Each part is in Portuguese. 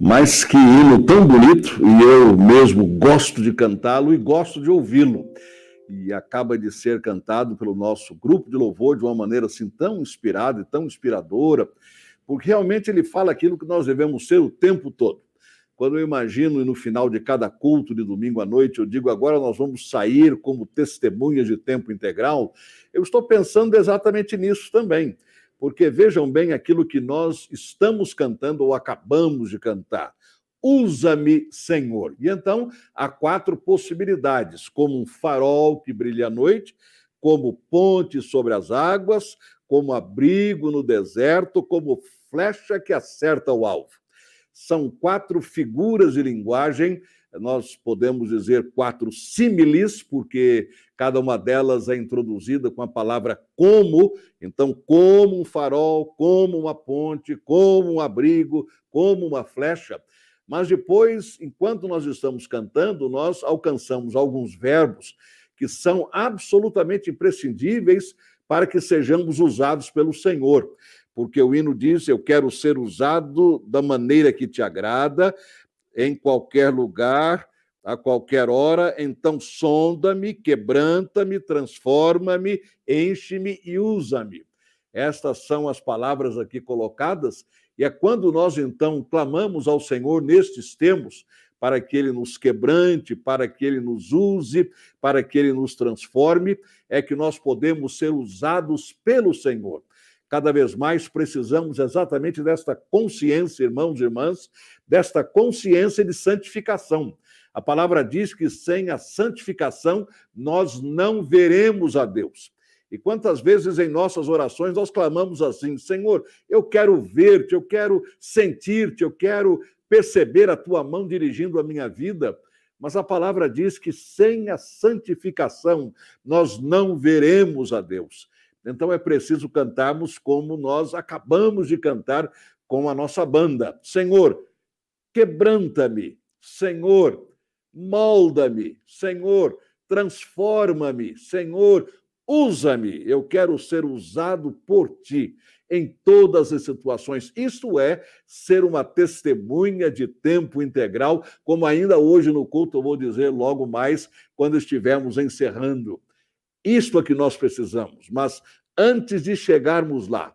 Mas que hino tão bonito, e eu mesmo gosto de cantá-lo e gosto de ouvi-lo. E acaba de ser cantado pelo nosso grupo de louvor de uma maneira assim tão inspirada e tão inspiradora, porque realmente ele fala aquilo que nós devemos ser o tempo todo. Quando eu imagino no final de cada culto de domingo à noite, eu digo agora nós vamos sair como testemunhas de tempo integral, eu estou pensando exatamente nisso também. Porque vejam bem aquilo que nós estamos cantando ou acabamos de cantar. Usa-me, Senhor. E então há 4 possibilidades, como um farol que brilha à noite, como ponte sobre as águas, como abrigo no deserto, como flecha que acerta o alvo. São 4 figuras de linguagem, nós podemos dizer 4 símiles, porque cada uma delas é introduzida com a palavra como, então, como um farol, como uma ponte, como um abrigo, como uma flecha. Mas depois, enquanto nós estamos cantando, nós alcançamos alguns verbos que são absolutamente imprescindíveis para que sejamos usados pelo Senhor. Porque o hino diz: eu quero ser usado da maneira que te agrada, em qualquer lugar, a qualquer hora, então sonda-me, quebranta-me, transforma-me, enche-me e usa-me. Estas são as palavras aqui colocadas, e é quando nós então clamamos ao Senhor nestes termos, para que Ele nos quebrante, para que Ele nos use, para que Ele nos transforme, é que nós podemos ser usados pelo Senhor. Cada vez mais precisamos exatamente desta consciência, irmãos e irmãs, desta consciência de santificação. A palavra diz que sem a santificação nós não veremos a Deus. E quantas vezes em nossas orações nós clamamos assim: Senhor, eu quero ver-te, eu quero sentir-te, eu quero perceber a tua mão dirigindo a minha vida. Mas a palavra diz que sem a santificação nós não veremos a Deus. Então é preciso cantarmos como nós acabamos de cantar com a nossa banda. Senhor, quebranta-me. Senhor, molda-me. Senhor, transforma-me. Senhor, usa-me. Eu quero ser usado por ti em todas as situações. Isto é ser uma testemunha de tempo integral, como ainda hoje no culto eu vou dizer logo mais, quando estivermos encerrando. Isto é que nós precisamos, mas antes de chegarmos lá,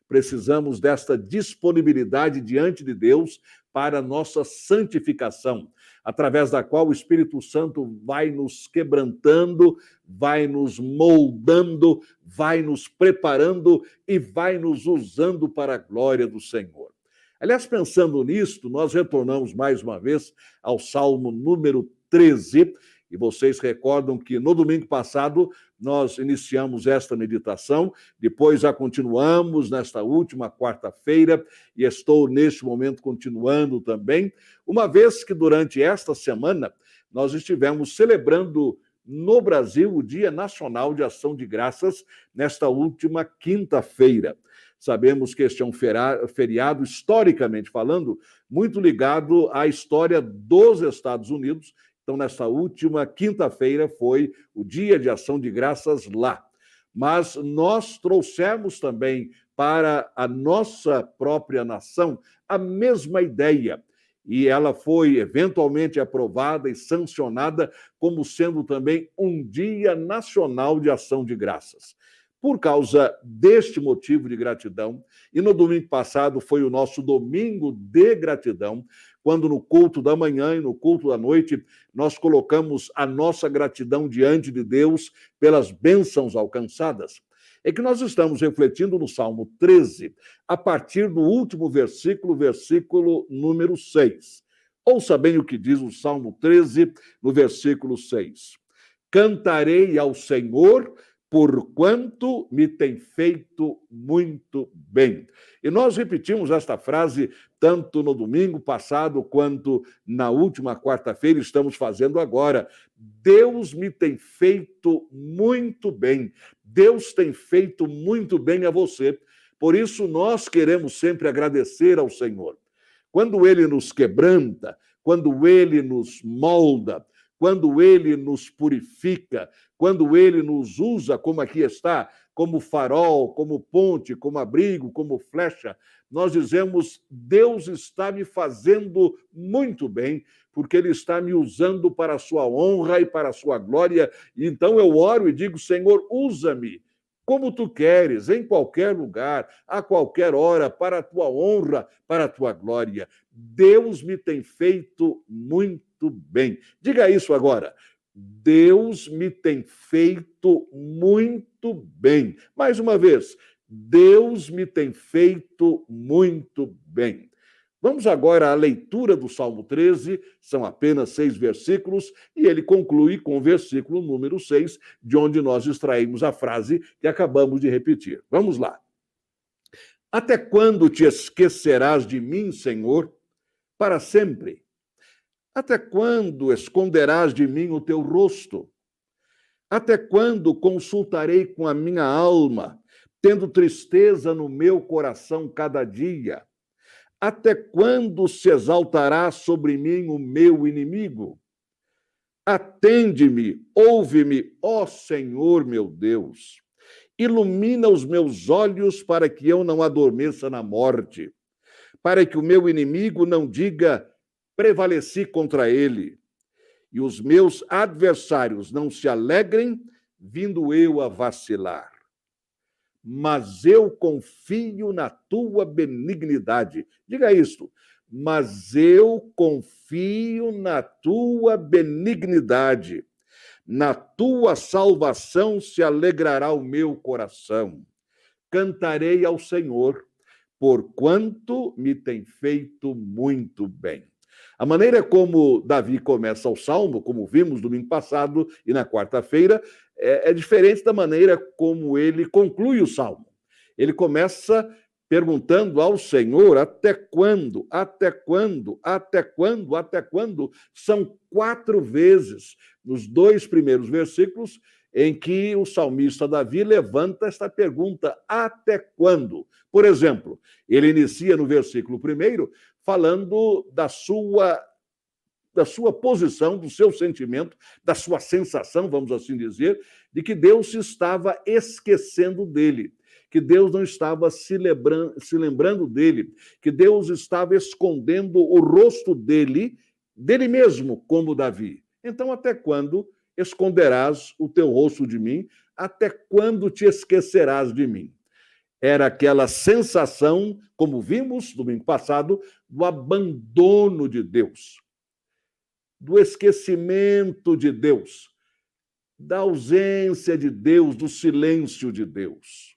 precisamos desta disponibilidade diante de Deus para a nossa santificação, através da qual o Espírito Santo vai nos quebrantando, vai nos moldando, vai nos preparando e vai nos usando para a glória do Senhor. Aliás, pensando nisto, nós retornamos mais uma vez ao Salmo número 13, e vocês recordam que no domingo passado nós iniciamos esta meditação, depois já continuamos nesta última quarta-feira, e estou neste momento continuando também, uma vez que durante esta semana nós estivemos celebrando no Brasil o Dia Nacional de Ação de Graças, nesta última quinta-feira. Sabemos que este é um feriado, historicamente falando, muito ligado à história dos Estados Unidos. Então, nesta última quinta-feira foi o Dia de Ação de Graças lá. Mas nós trouxemos também para a nossa própria nação a mesma ideia. E ela foi eventualmente aprovada e sancionada como sendo também um Dia Nacional de Ação de Graças. Por causa deste motivo de gratidão, e no domingo passado foi o nosso domingo de gratidão, quando no culto da manhã e no culto da noite nós colocamos a nossa gratidão diante de Deus pelas bênçãos alcançadas, é que nós estamos refletindo no Salmo 13, a partir do último versículo, versículo número 6. Ouça bem o que diz o Salmo 13, no versículo 6. Cantarei ao Senhor, porquanto me tem feito muito bem. E nós repetimos esta frase tanto no domingo passado quanto na última quarta-feira, estamos fazendo agora. Deus me tem feito muito bem. Deus tem feito muito bem a você. Por isso, nós queremos sempre agradecer ao Senhor. Quando Ele nos quebranta, quando Ele nos molda, quando ele nos purifica, quando ele nos usa, como aqui está, como farol, como ponte, como abrigo, como flecha, nós dizemos: Deus está me fazendo muito bem, porque ele está me usando para a sua honra e para a sua glória. E então eu oro e digo: Senhor, usa-me como tu queres, em qualquer lugar, a qualquer hora, para a tua honra, para a tua glória. Deus me tem feito muito bem. Diga isso agora. Deus me tem feito muito bem. Mais uma vez, Deus me tem feito muito bem. Vamos agora à leitura do Salmo 13, são apenas 6 versículos, e ele conclui com o versículo número 6, de onde nós extraímos a frase que acabamos de repetir. Vamos lá. Até quando te esquecerás de mim, Senhor? Para sempre. Até quando esconderás de mim o teu rosto? Até quando consultarei com a minha alma, tendo tristeza no meu coração cada dia? Até quando se exaltará sobre mim o meu inimigo? Atende-me, ouve-me, ó Senhor meu Deus. Ilumina os meus olhos para que eu não adormeça na morte, para que o meu inimigo não diga: prevaleci contra ele, e os meus adversários não se alegrem, vindo eu a vacilar. Mas eu confio na tua benignidade. Diga isto. Mas eu confio na tua benignidade. Na tua salvação se alegrará o meu coração. Cantarei ao Senhor, porquanto me tem feito muito bem. A maneira como Davi começa o Salmo, como vimos domingo passado e na quarta-feira, é diferente da maneira como ele conclui o Salmo. Ele começa perguntando ao Senhor: até quando? Até quando? Até quando? Até quando? São 4 vezes nos 2 primeiros versículos em que o salmista Davi levanta esta pergunta: até quando? Por exemplo, ele inicia no versículo 1 falando da sua posição, do seu sentimento, da sua sensação, vamos assim dizer, de que Deus se estava esquecendo dele, que Deus não estava se lembrando dele, que Deus estava escondendo o rosto dele mesmo, como Davi. Então, até quando esconderás o teu rosto de mim? Até quando te esquecerás de mim? Era aquela sensação, como vimos domingo passado, do abandono de Deus, do esquecimento de Deus, da ausência de Deus, do silêncio de Deus.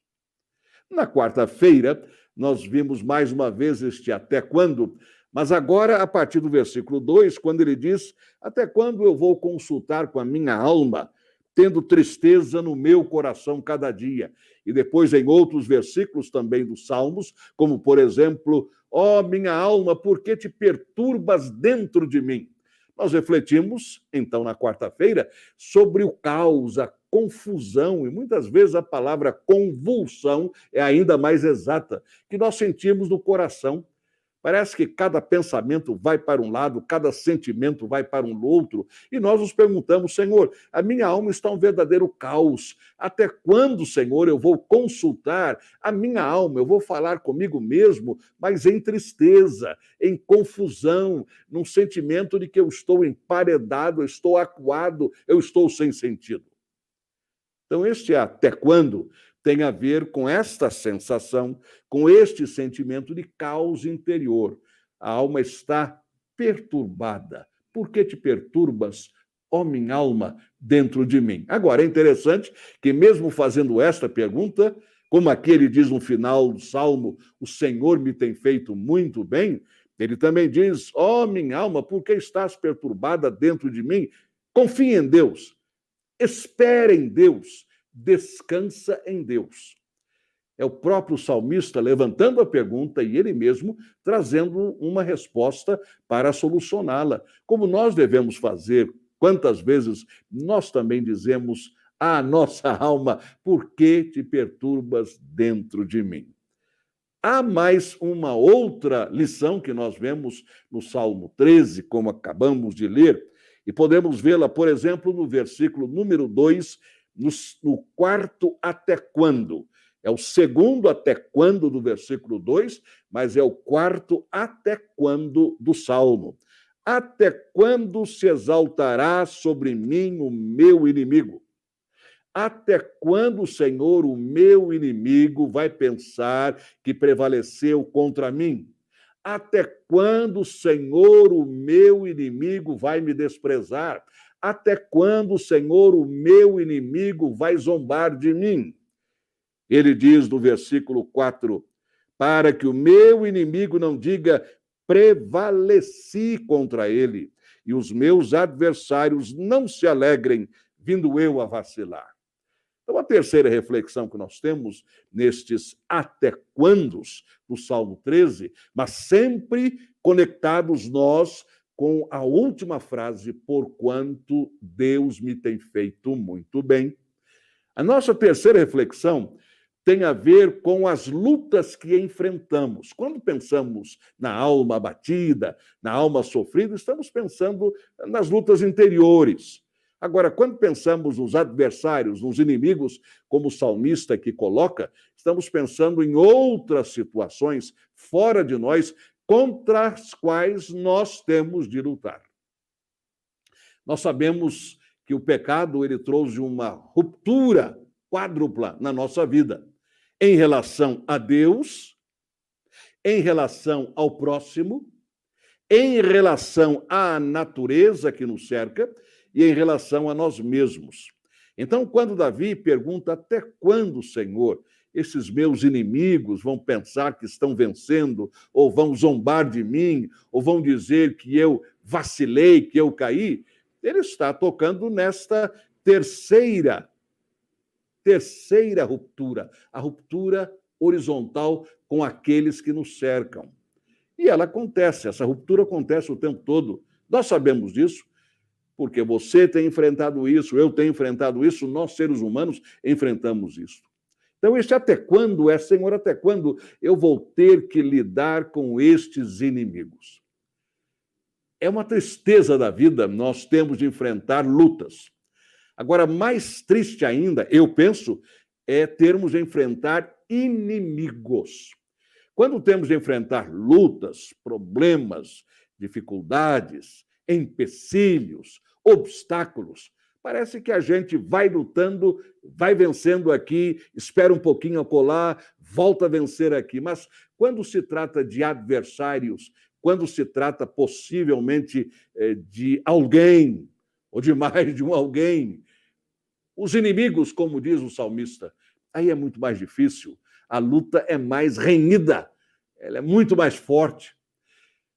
Na quarta-feira, nós vimos mais uma vez este até quando, mas agora, a partir do versículo 2, quando ele diz: até quando eu vou consultar com a minha alma, tendo tristeza no meu coração cada dia? E depois, em outros versículos também dos Salmos, como, por exemplo: ó minha alma, por que te perturbas dentro de mim? Nós refletimos, então, na quarta-feira, sobre o caos, a confusão, e muitas vezes a palavra convulsão é ainda mais exata, que nós sentimos no coração. Parece que cada pensamento vai para um lado, cada sentimento vai para um outro, e nós nos perguntamos: Senhor, a minha alma está um verdadeiro caos. Até quando, Senhor, eu vou consultar a minha alma? Eu vou falar comigo mesmo, mas em tristeza, em confusão, num sentimento de que eu estou emparedado, eu estou acuado, eu estou sem sentido. Então, este até quando tem a ver com esta sensação, com este sentimento de caos interior. A alma está perturbada. Por que te perturbas, ó minha alma, dentro de mim? Agora, é interessante que, mesmo fazendo esta pergunta, como aqui ele diz no final do Salmo: o Senhor me tem feito muito bem, ele também diz: ó minha alma, por que estás perturbada dentro de mim? Confia em Deus, espera em Deus, descansa em Deus. É o próprio salmista levantando a pergunta e ele mesmo trazendo uma resposta para solucioná-la. Como nós devemos fazer? Quantas vezes nós também dizemos à nossa alma: por que te perturbas dentro de mim? Há mais uma outra lição que nós vemos no Salmo 13, como acabamos de ler, E podemos vê-la, por exemplo, no versículo número 2, no quarto até quando. É o segundo até quando do versículo 2, mas é o quarto até quando do Salmo. Até quando se exaltará sobre mim o meu inimigo? Até quando, Senhor, o meu inimigo vai pensar que prevaleceu contra mim? Até quando, Senhor, o meu inimigo vai me desprezar? Até quando, Senhor, o meu inimigo vai zombar de mim? Ele diz no versículo 4: para que o meu inimigo não diga, prevaleci contra ele, e os meus adversários não se alegrem, vindo eu a vacilar. Então, a terceira reflexão que nós temos nestes até quandos do Salmo 13, mas sempre conectados nós com a última frase, porquanto Deus me tem feito muito bem. A nossa terceira reflexão tem a ver com as lutas que enfrentamos. Quando pensamos na alma abatida, na alma sofrida, estamos pensando nas lutas interiores. Agora, quando pensamos nos adversários, nos inimigos, como o salmista aqui coloca, estamos pensando em outras situações fora de nós, contra as quais nós temos de lutar. Nós sabemos que o pecado ele trouxe uma ruptura quádrupla na nossa vida, em relação a Deus, em relação ao próximo, em relação à natureza que nos cerca e em relação a nós mesmos. Então, quando Davi pergunta até quando, Senhor, esses meus inimigos vão pensar que estão vencendo, ou vão zombar de mim, ou vão dizer que eu vacilei, que eu caí, ele está tocando nesta terceira ruptura, a ruptura horizontal com aqueles que nos cercam. E ela acontece, essa ruptura acontece o tempo todo. Nós sabemos disso, porque você tem enfrentado isso, eu tenho enfrentado isso, nós seres humanos enfrentamos isso. Então, este até quando Senhor, até quando eu vou ter que lidar com estes inimigos? É uma tristeza da vida, nós temos de enfrentar lutas. Agora, mais triste ainda, eu penso, é termos de enfrentar inimigos. Quando temos de enfrentar lutas, problemas, dificuldades, empecilhos, obstáculos, parece que a gente vai lutando, vai vencendo aqui, espera um pouquinho acolá, volta a vencer aqui. Mas quando se trata de adversários, quando se trata possivelmente de alguém, ou de mais de um alguém, os inimigos, como diz o salmista, aí é muito mais difícil, a luta é mais renhida, ela é muito mais forte.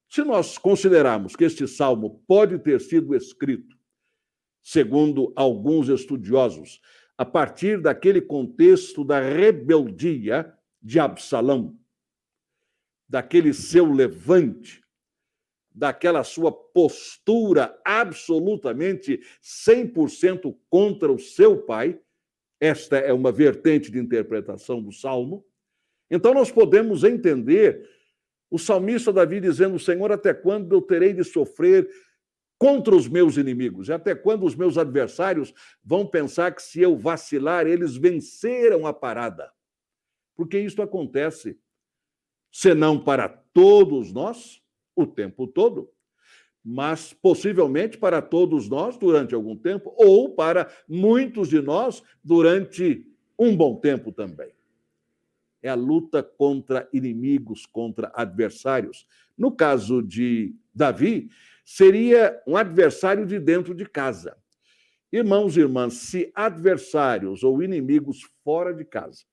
Se nós considerarmos que este salmo pode ter sido escrito, segundo alguns estudiosos, a partir daquele contexto da rebeldia de Absalão, daquele seu levante, daquela sua postura absolutamente 100% contra o seu pai, esta é uma vertente de interpretação do Salmo. Então nós podemos entender o salmista Davi dizendo, Senhor, até quando eu terei de sofrer contra os meus inimigos? E até quando os meus adversários vão pensar que se eu vacilar, eles venceram a parada? Porque isso acontece, senão para todos nós, o tempo todo, mas possivelmente para todos nós durante algum tempo, ou para muitos de nós durante um bom tempo também. É a luta contra inimigos, contra adversários. No caso de Davi, seria um adversário de dentro de casa. Irmãos e irmãs, se adversários ou inimigos fora de casa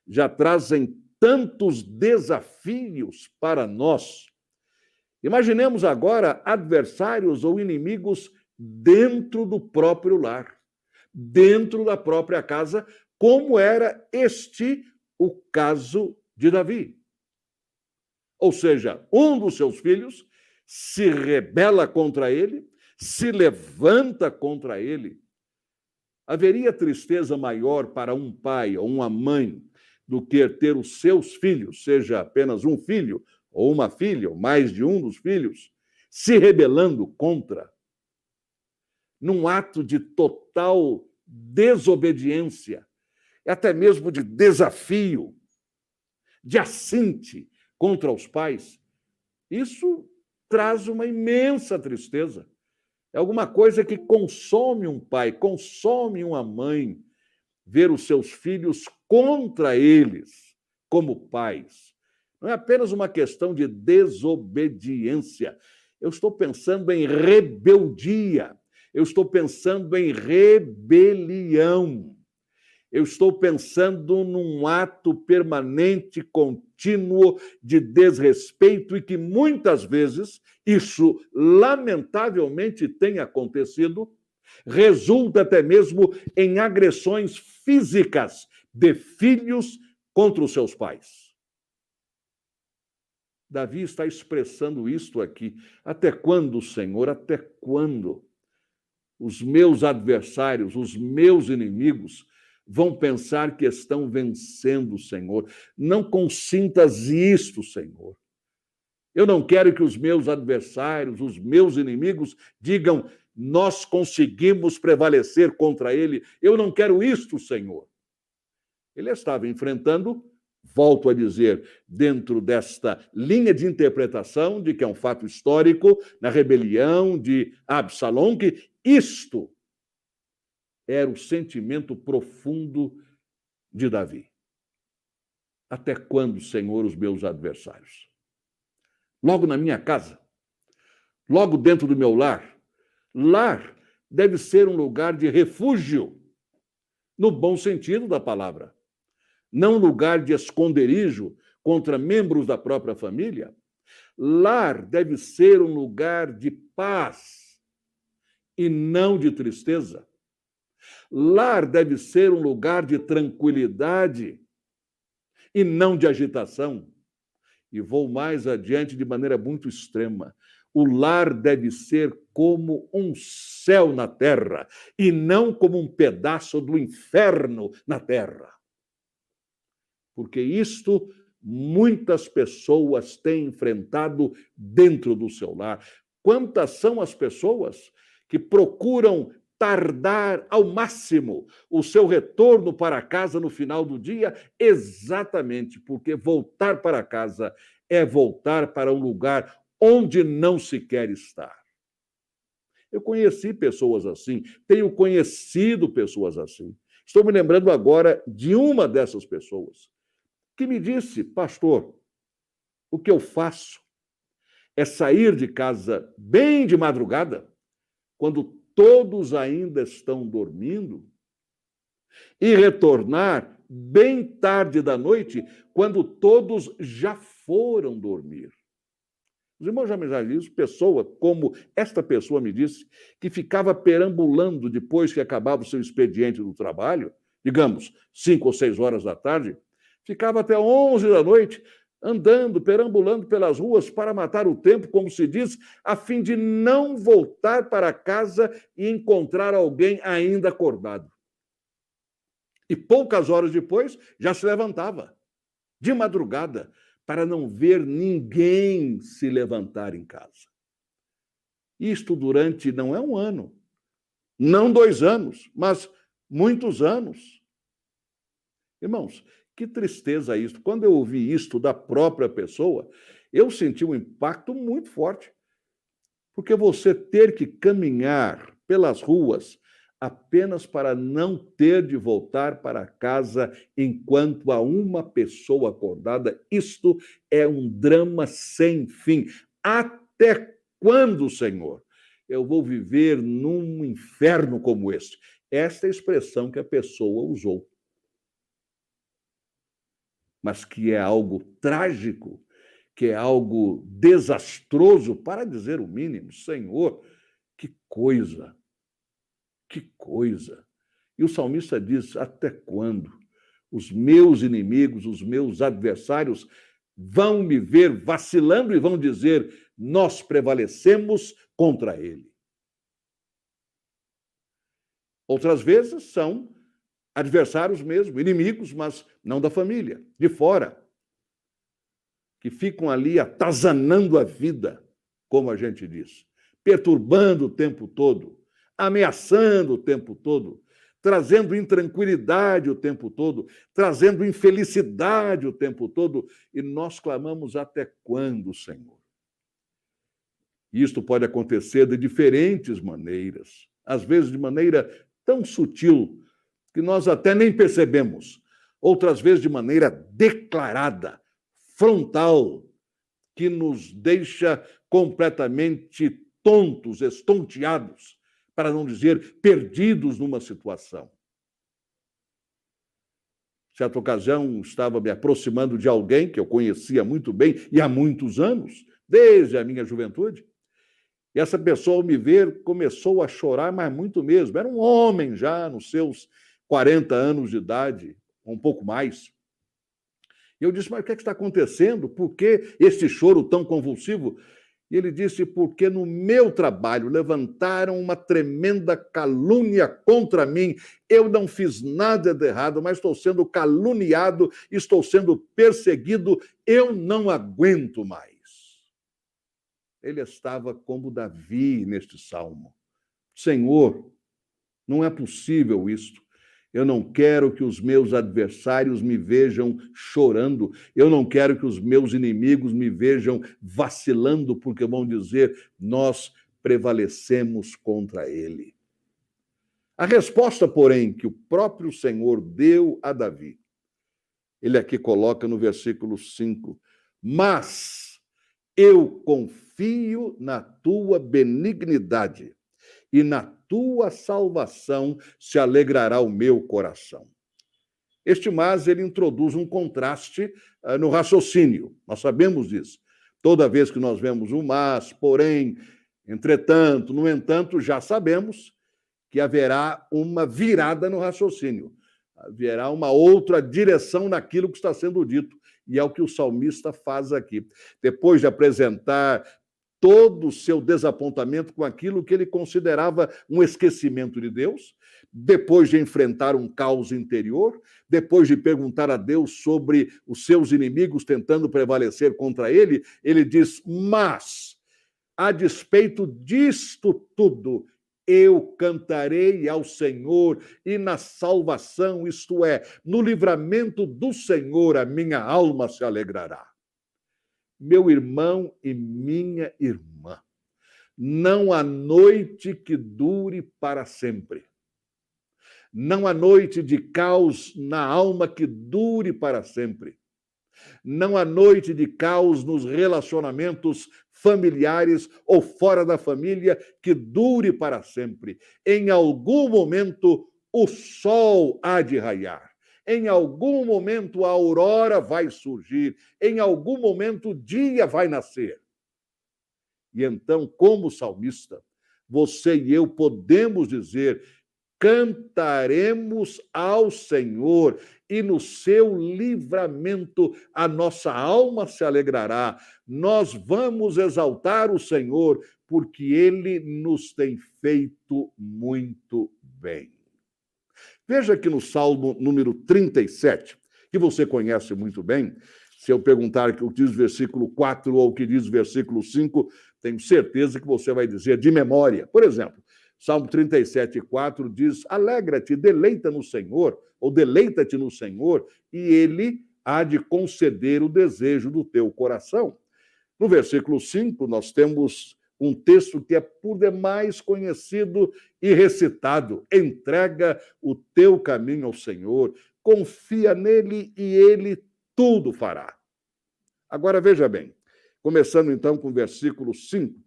já trazem tantos desafios para nós, imaginemos agora adversários ou inimigos dentro do próprio lar, dentro da própria casa, como era o caso de Davi. Ou seja, um dos seus filhos se rebela contra ele, se levanta contra ele. Haveria tristeza maior para um pai ou uma mãe do que ter os seus filhos, seja apenas um filho ou uma filha, ou mais de um dos filhos, se rebelando contra num ato de total desobediência, até mesmo de desafio, de assinte contra os pais, isso traz uma imensa tristeza. É alguma coisa que consome um pai, consome uma mãe, ver os seus filhos contra eles, como pais. Não é apenas uma questão de desobediência. Eu estou pensando em rebeldia. Eu estou pensando em rebelião. Eu estou pensando num ato permanente, contínuo de desrespeito e que muitas vezes isso, lamentavelmente, tem acontecido, resulta até mesmo em agressões físicas de filhos contra os seus pais. Davi está expressando isto aqui. Até quando, Senhor? Até quando os meus adversários, os meus inimigos, vão pensar que estão vencendo, Senhor? Não consintas isto, Senhor. Eu não quero que os meus adversários, os meus inimigos, digam: nós conseguimos prevalecer contra ele. Eu não quero isto, Senhor. Ele estava enfrentando, volto a dizer, dentro desta linha de interpretação de que é um fato histórico, na rebelião de Absalão, que isto era o sentimento profundo de Davi. Até quando, Senhor, os meus adversários? Logo na minha casa, logo dentro do meu lar. Lar deve ser um lugar de refúgio, no bom sentido da palavra. Não lugar de esconderijo contra membros da própria família. Lar deve ser um lugar de paz e não de tristeza. Lar deve ser um lugar de tranquilidade e não de agitação. E vou mais adiante de maneira muito extrema. O lar deve ser como um céu na terra e não como um pedaço do inferno na terra. Porque isto muitas pessoas têm enfrentado dentro do seu lar. Quantas são as pessoas que procuram tardar ao máximo o seu retorno para casa no final do dia, exatamente porque voltar para casa é voltar para um lugar onde não se quer estar. Eu conheci pessoas assim, tenho conhecido pessoas assim. Estou me lembrando agora de uma dessas pessoas que me disse: pastor, o que eu faço é sair de casa bem de madrugada, quando todos ainda estão dormindo, e retornar bem tarde da noite, quando todos já foram dormir. Os irmãos já me disseram, pessoa como esta pessoa me disse, que ficava perambulando depois que acabava o seu expediente do trabalho, digamos, 5 ou 6 horas da tarde, ficava até 11 da noite, andando, perambulando pelas ruas para matar o tempo, como se diz, a fim de não voltar para casa e encontrar alguém ainda acordado. E poucas horas depois, já se levantava, de madrugada, para não ver ninguém se levantar em casa. Isto durante, não é 1 ano, não 2 anos, mas muitos anos. Irmãos, que tristeza isso. Quando eu ouvi isto da própria pessoa, eu senti um impacto muito forte. Porque você ter que caminhar pelas ruas apenas para não ter de voltar para casa enquanto há uma pessoa acordada, isto é um drama sem fim. Até quando, Senhor, eu vou viver num inferno como este? Esta é a expressão que a pessoa usou. Mas que é algo trágico, que é algo desastroso, para dizer o mínimo. Senhor, que coisa! Que coisa! E o salmista diz: até quando os meus inimigos, os meus adversários vão me ver vacilando e vão dizer: nós prevalecemos contra ele? Outras vezes são adversários mesmo, inimigos, mas não da família, de fora, que ficam ali atazanando a vida, como a gente diz, perturbando o tempo todo, ameaçando o tempo todo, trazendo intranquilidade o tempo todo, trazendo infelicidade o tempo todo, e nós clamamos: até quando, Senhor? Isto pode acontecer de diferentes maneiras, às vezes de maneira tão sutil que nós até nem percebemos, outras vezes de maneira declarada, frontal, que nos deixa completamente tontos, estonteados, para não dizer perdidos numa situação. Certa ocasião, estava me aproximando de alguém que eu conhecia muito bem e há muitos anos, desde a minha juventude, e essa pessoa, ao me ver, começou a chorar, mas muito mesmo. Era um homem já, nos seus 40 anos de idade, um pouco mais. E eu disse: mas o que está acontecendo? Por que esse choro tão convulsivo? E ele disse: porque no meu trabalho levantaram uma tremenda calúnia contra mim. Eu não fiz nada de errado, mas estou sendo caluniado, estou sendo perseguido, eu não aguento mais. Ele estava como Davi neste salmo. Senhor, não é possível isto. Eu não quero que os meus adversários me vejam chorando. Eu não quero que os meus inimigos me vejam vacilando, porque vão dizer: nós prevalecemos contra ele. A resposta, porém, que o próprio Senhor deu a Davi, ele aqui coloca no versículo 5: mas eu confio na tua benignidade e na tua salvação se alegrará o meu coração. Este mas, ele introduz um contraste no raciocínio. Nós sabemos disso. Toda vez que nós vemos um mas, porém, entretanto, no entanto, já sabemos que haverá uma virada no raciocínio. Haverá uma outra direção naquilo que está sendo dito. E é o que o salmista faz aqui. Depois de apresentar todo o seu desapontamento com aquilo que ele considerava um esquecimento de Deus, depois de enfrentar um caos interior, depois de perguntar a Deus sobre os seus inimigos tentando prevalecer contra ele, ele diz: mas, a despeito disto tudo, eu cantarei ao Senhor, e na salvação, isto é, no livramento do Senhor, a minha alma se alegrará. Meu irmão e minha irmã, não há noite que dure para sempre. Não há noite de caos na alma que dure para sempre. Não há noite de caos nos relacionamentos familiares ou fora da família que dure para sempre. Em algum momento, o sol há de raiar. Em algum momento, a aurora vai surgir. Em algum momento, o dia vai nascer. E então, como salmista, você e eu podemos dizer: cantaremos ao Senhor, e no seu livramento a nossa alma se alegrará. Nós vamos exaltar o Senhor, porque ele nos tem feito muito bem. Veja que no Salmo número 37, que você conhece muito bem, se eu perguntar o que diz o versículo 4 ou o que diz o versículo 5, tenho certeza que você vai dizer de memória. Por exemplo, Salmo 37, 4 diz: alegra-te, deleita no Senhor, ou deleita-te no Senhor, e ele há de conceder o desejo do teu coração. No versículo 5, nós temos um texto que é por demais conhecido e recitado: entrega o teu caminho ao Senhor, confia nele e ele tudo fará. Agora veja bem, começando então com o versículo 5,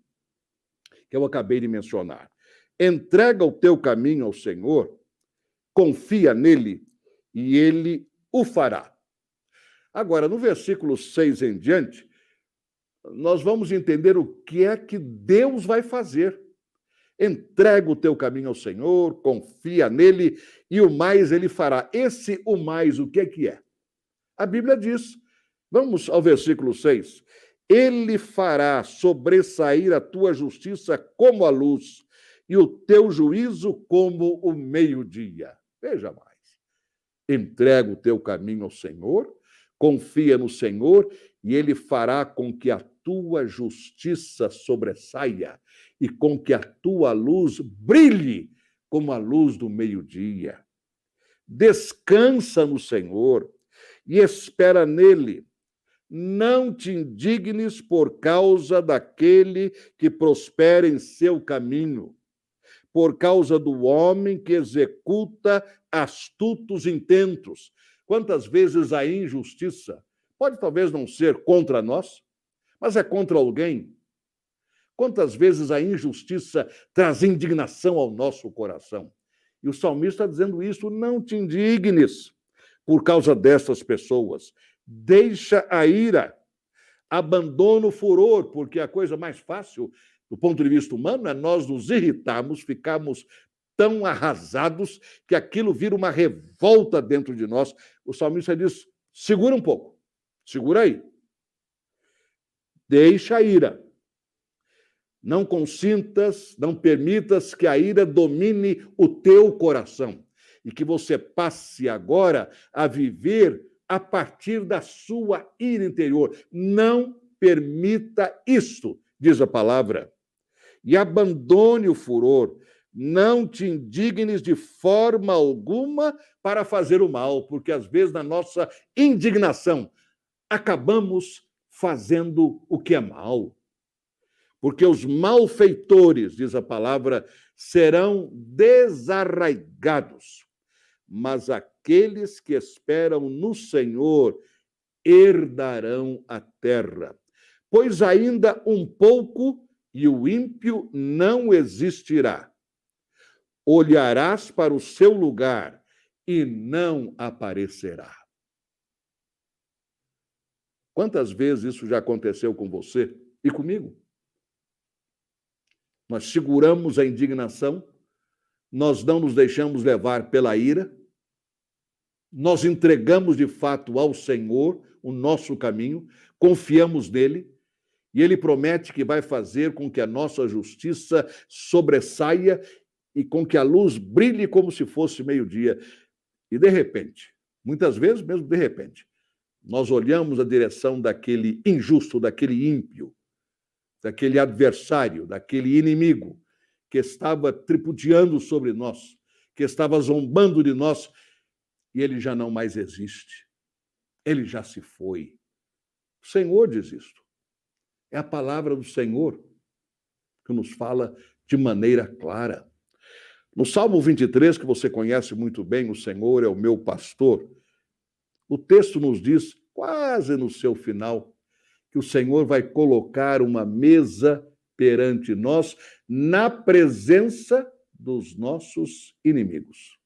que eu acabei de mencionar. Entrega o teu caminho ao Senhor, confia nele e ele o fará. Agora, no versículo 6 em diante, nós vamos entender o que é que Deus vai fazer. Entrega o teu caminho ao Senhor, confia nele e o mais ele fará. Esse o mais, o que é? A Bíblia diz, vamos ao versículo 6, ele fará sobressair a tua justiça como a luz e o teu juízo como o meio-dia. Veja mais. Entrega o teu caminho ao Senhor, confia no Senhor e ele fará com que a tua justiça sobressaia e com que a tua luz brilhe como a luz do meio-dia. Descansa no Senhor e espera nele. Não te indignes por causa daquele que prospera em seu caminho, por causa do homem que executa astutos intentos. Quantas vezes a injustiça pode talvez não ser contra nós, mas é contra alguém. Quantas vezes a injustiça traz indignação ao nosso coração. E o salmista está dizendo isso, não te indignes por causa dessas pessoas. Deixa a ira, abandona o furor, porque a coisa mais fácil, do ponto de vista humano, é nós nos irritarmos, ficarmos tão arrasados que aquilo vira uma revolta dentro de nós. O salmista diz, segura um pouco, segura aí. Deixa a ira. Não consintas, não permitas que a ira domine o teu coração e que você passe agora a viver a partir da sua ira interior. Não permita isto, diz a palavra. E abandone o furor. Não te indignes de forma alguma para fazer o mal, porque às vezes na nossa indignação acabamos fazendo o que é mal. Porque os malfeitores, diz a palavra, serão desarraigados, mas aqueles que esperam no Senhor herdarão a terra. Pois ainda um pouco e o ímpio não existirá. Olharás para o seu lugar e não aparecerá. Quantas vezes isso já aconteceu com você e comigo? Nós seguramos a indignação, nós não nos deixamos levar pela ira, nós entregamos de fato ao Senhor o nosso caminho, confiamos nele, e ele promete que vai fazer com que a nossa justiça sobressaia e com que a luz brilhe como se fosse meio-dia. E de repente, muitas vezes mesmo de repente, nós olhamos a direção daquele injusto, daquele ímpio, daquele adversário, daquele inimigo que estava tripudiando sobre nós, que estava zombando de nós, e ele já não mais existe. Ele já se foi. O Senhor diz isto. É a palavra do Senhor que nos fala de maneira clara. No Salmo 23, que você conhece muito bem, o Senhor é o meu pastor, o texto nos diz, quase no seu final, que o Senhor vai colocar uma mesa perante nós na presença dos nossos inimigos.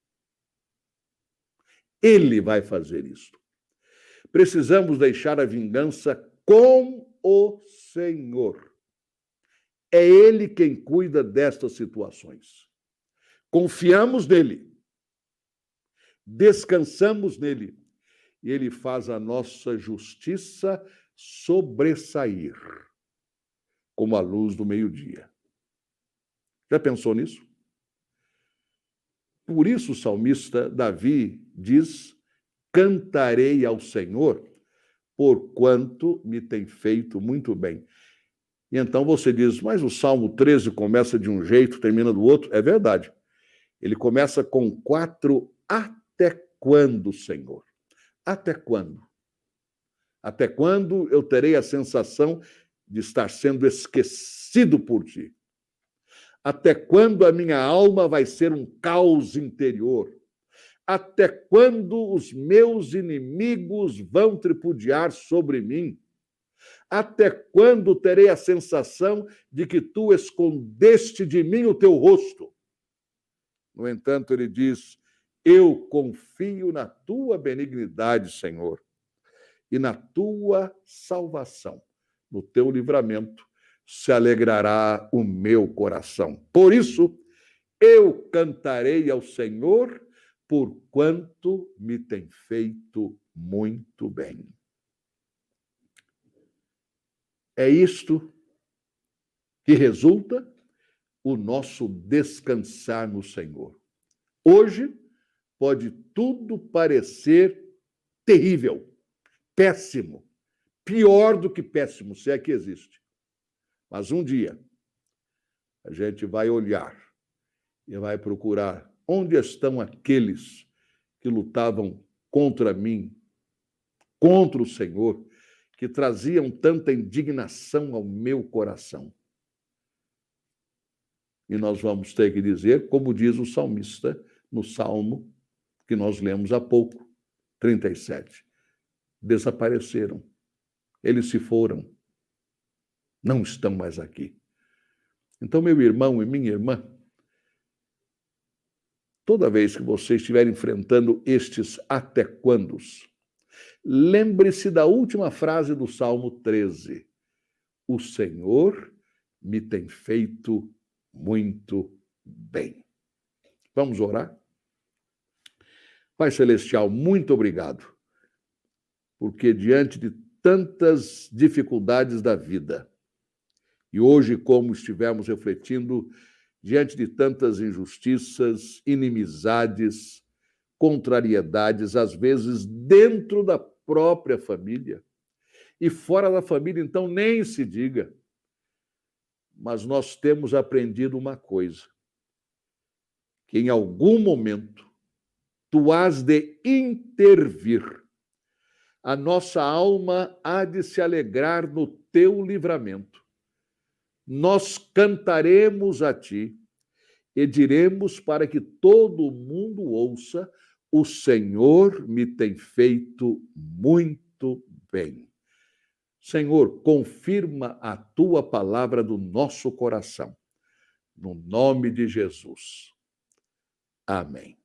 Ele vai fazer isso. Precisamos deixar a vingança com o Senhor. É Ele quem cuida destas situações. Confiamos nele, descansamos nele, e Ele faz a nossa justiça sobressair como a luz do meio-dia. Já pensou nisso? Por isso o salmista Davi diz, cantarei ao Senhor, porquanto me tem feito muito bem. E então você diz, mas o Salmo 13 começa de um jeito, termina do outro. É verdade. Ele começa com 4 até quando, Senhor? Até quando? Até quando eu terei a sensação de estar sendo esquecido por ti? Até quando a minha alma vai ser um caos interior? Até quando os meus inimigos vão tripudiar sobre mim? Até quando terei a sensação de que tu escondeste de mim o teu rosto? No entanto, ele diz, eu confio na tua benignidade, Senhor, e na tua salvação, no teu livramento, se alegrará o meu coração. Por isso, eu cantarei ao Senhor, porquanto me tem feito muito bem. É isto que resulta o nosso descansar no Senhor. Hoje pode tudo parecer terrível, péssimo, pior do que péssimo, se é que existe. Mas um dia a gente vai olhar e vai procurar onde estão aqueles que lutavam contra mim, contra o Senhor, que traziam tanta indignação ao meu coração. E nós vamos ter que dizer, como diz o salmista no Salmo que nós lemos há pouco, 37. Desapareceram. Eles se foram. Não estão mais aqui. Então, meu irmão e minha irmã, toda vez que você estiver enfrentando estes até quandos, lembre-se da última frase do Salmo 13. O Senhor me tem feito muito bem. Vamos orar? Pai Celestial, muito obrigado, porque diante de tantas dificuldades da vida, e hoje, como estivemos refletindo, diante de tantas injustiças, inimizades, contrariedades, às vezes dentro da própria família, e fora da família, então, nem se diga. Mas nós temos aprendido uma coisa, que em algum momento tu has de intervir. A nossa alma há de se alegrar no teu livramento. Nós cantaremos a ti e diremos para que todo mundo ouça: o Senhor me tem feito muito bem. Senhor, confirma a tua palavra do nosso coração. No nome de Jesus. Amém.